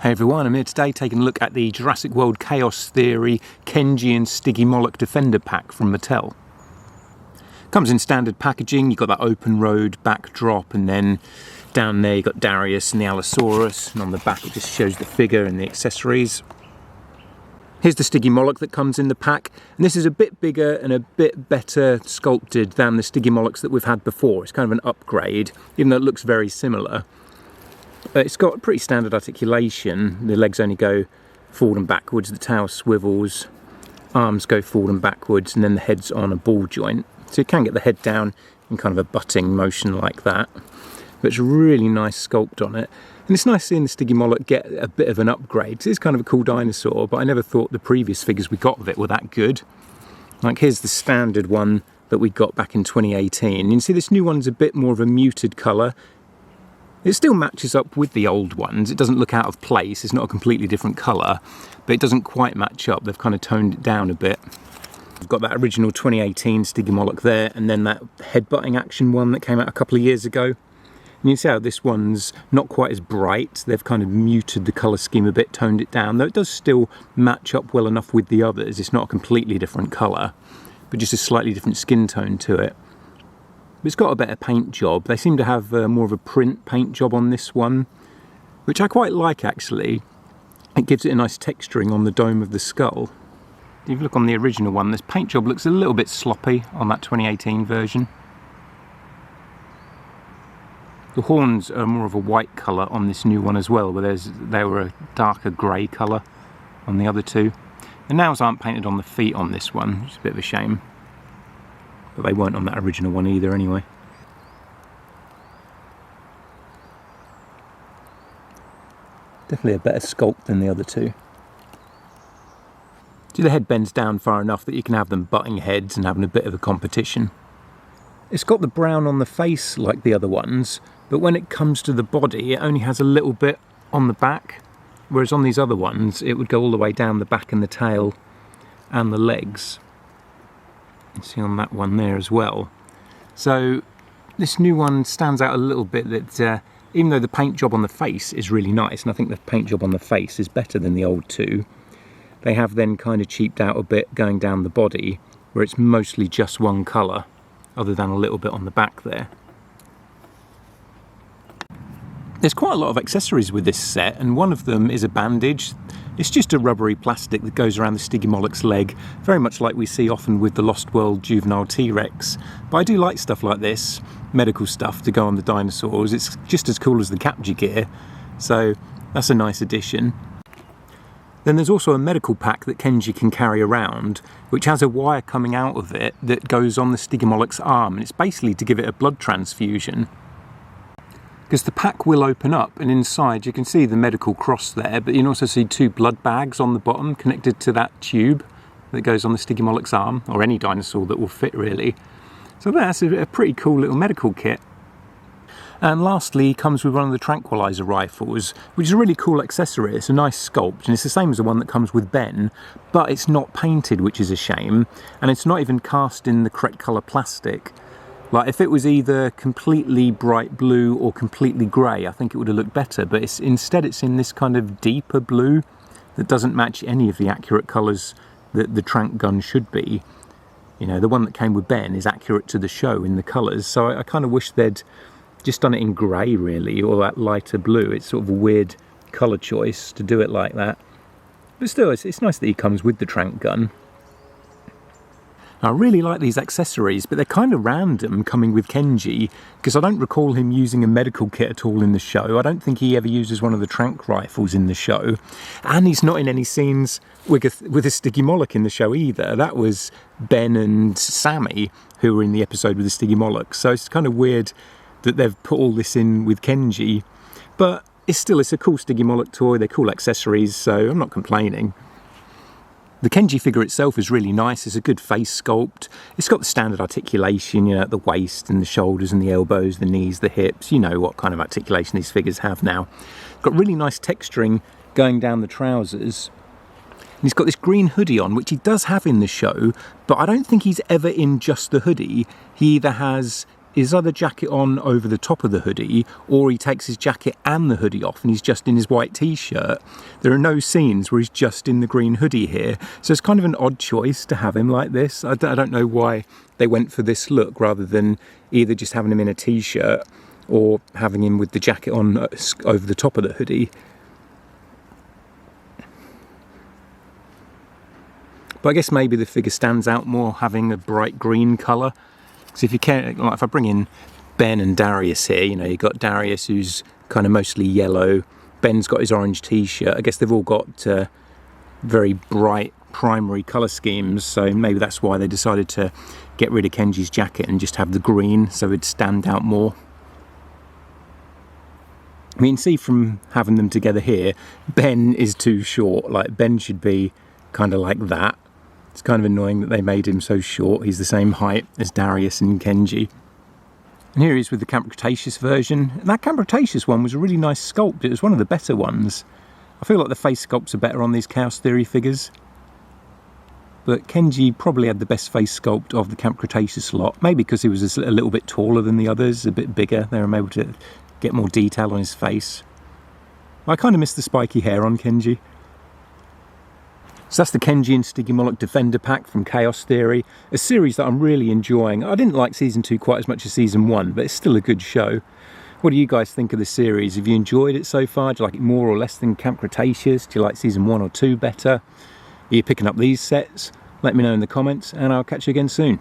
Hey everyone, I'm here today taking a look at the Jurassic World Chaos Theory Kenji and Stygimoloch Defender pack from Mattel. Comes in standard packaging. You've got that open road backdrop, and then down there you've got Darius and the Allosaurus, and on the back it just shows the figure and the accessories. Here's the Stygimoloch that comes in the pack, and this is a bit bigger and a bit better sculpted than the Stygimolochs that we've had before. It's kind of an upgrade, even though it looks very similar. It's got pretty standard articulation. The legs only go forward and backwards, the tail swivels, arms go forward and backwards, and then the head's on a ball joint. So you can get the head down in kind of a butting motion like that. But it's a really nice sculpt on it. And it's nice seeing the Stygimoloch get a bit of an upgrade. It's kind of a cool dinosaur, but I never thought the previous figures we got of it were that good. Like here's the standard one that we got back in 2018. You can see this new one's a bit more of a muted colour. It still matches up with the old ones. It doesn't look out of place. It's not a completely different colour, but it doesn't quite match up. They've kind of toned it down a bit. We've got that original 2018 Stygimoloch there, and then that headbutting action one that came out a couple of years ago. And you see how this one's not quite as bright. They've kind of muted the colour scheme a bit, toned it down, though it does still match up well enough with the others. It's not a completely different colour, but just a slightly different skin tone to it. It's got a better paint job. They seem to have more of a print paint job on this one, which I quite like actually. It gives it a nice texturing on the dome of the skull. If you look on the original one, this paint job looks a little bit sloppy on that 2018 version. The horns are more of a white colour on this new one as well, where they were a darker grey colour on the other two. The nails aren't painted on the feet on this one, which is a bit of a shame. But they weren't on that original one either anyway. Definitely a better sculpt than the other two. See, the head bends down far enough that you can have them butting heads and having a bit of a competition. It's got the brown on the face like the other ones, but when it comes to the body it only has a little bit on the back, whereas on these other ones it would go all the way down the back and the tail and the legs. You see on that one there as well. So this new one stands out a little bit that even though the paint job on the face is really nice, and I think the paint job on the face is better than the old two, they have then kind of cheaped out a bit going down the body, where it's mostly just one colour, other than a little bit on the back there. There's quite a lot of accessories with this set, and one of them is a bandage. It's just a rubbery plastic that goes around the Stygimoloch's leg, very much like we see often with the Lost World juvenile T-Rex. But I do like stuff like this, medical stuff to go on the dinosaurs. It's just as cool as the capture gear, so that's a nice addition. Then there's also a medical pack that Kenji can carry around, which has a wire coming out of it that goes on the Stygimoloch's arm, and it's basically to give it a blood transfusion. Because the pack will open up, and inside you can see the medical cross there, but you can also see two blood bags on the bottom connected to that tube that goes on the Stygimoloch's arm, or any dinosaur that will fit really. So that's a pretty cool little medical kit. And lastly, comes with one of the tranquilizer rifles, which is a really cool accessory. It's a nice sculpt, and it's the same as the one that comes with Ben, but it's not painted, which is a shame, and it's not even cast in the correct colour plastic. Like, if it was either completely bright blue or completely grey, I think it would have looked better, but instead it's in this kind of deeper blue that doesn't match any of the accurate colours that the tranq gun should be. You know, the one that came with Ben is accurate to the show in the colours, so I kind of wish they'd just done it in grey really, or that lighter blue. It's sort of a weird colour choice to do it like that. But still, it's nice that he comes with the tranq gun. I really like these accessories, but they're kind of random coming with Kenji, because I don't recall him using a medical kit at all in the show. I don't think he ever uses one of the tranq rifles in the show. And he's not in any scenes with a Stygimoloch in the show either. That was Ben and Sammy who were in the episode with the Stygimoloch. So it's kind of weird that they've put all this in with Kenji. But it's a cool Stygimoloch toy, they're cool accessories, so I'm not complaining. The Kenji figure itself is really nice. It's a good face sculpt. It's got the standard articulation, you know, at the waist and the shoulders and the elbows, the knees, the hips. You know what kind of articulation these figures have now. Got really nice texturing going down the trousers. And he's got this green hoodie on, which he does have in the show, but I don't think he's ever in just the hoodie. He either has his other jacket on over the top of the hoodie, or he takes his jacket and the hoodie off and he's just in his white t-shirt. There are no scenes where he's just in the green hoodie here, so it's kind of an odd choice to have him like this. I don't know why they went for this look rather than either just having him in a t-shirt or having him with the jacket on over the top of the hoodie. But I guess maybe the figure stands out more having a bright green colour. So if you care, like if I bring in Ben and Darius here, you know, you've got Darius who's kind of mostly yellow, Ben's got his orange t-shirt. I guess they've all got very bright primary colour schemes, so maybe that's why they decided to get rid of Kenji's jacket and just have the green so it'd stand out more. I mean, see from having them together here, Ben is too short. Like, Ben should be kind of like that. It's kind of annoying that they made him so short. He's the same height as Darius and Kenji. And here he is with the Camp Cretaceous version. And that Camp Cretaceous one was a really nice sculpt. It was one of the better ones. I feel like the face sculpts are better on these Chaos Theory figures. But Kenji probably had the best face sculpt of the Camp Cretaceous lot. Maybe because he was a little bit taller than the others, a bit bigger. They were able to get more detail on his face. I kind of miss the spiky hair on Kenji. So that's the Kenji and Stygimoloch Defender pack from Chaos Theory, a series that I'm really enjoying. I didn't like Season 2 quite as much as Season 1, but it's still a good show. What do you guys think of the series? Have you enjoyed it so far? Do you like it more or less than Camp Cretaceous? Do you like Season 1 or 2 better? Are you picking up these sets? Let me know in the comments, and I'll catch you again soon.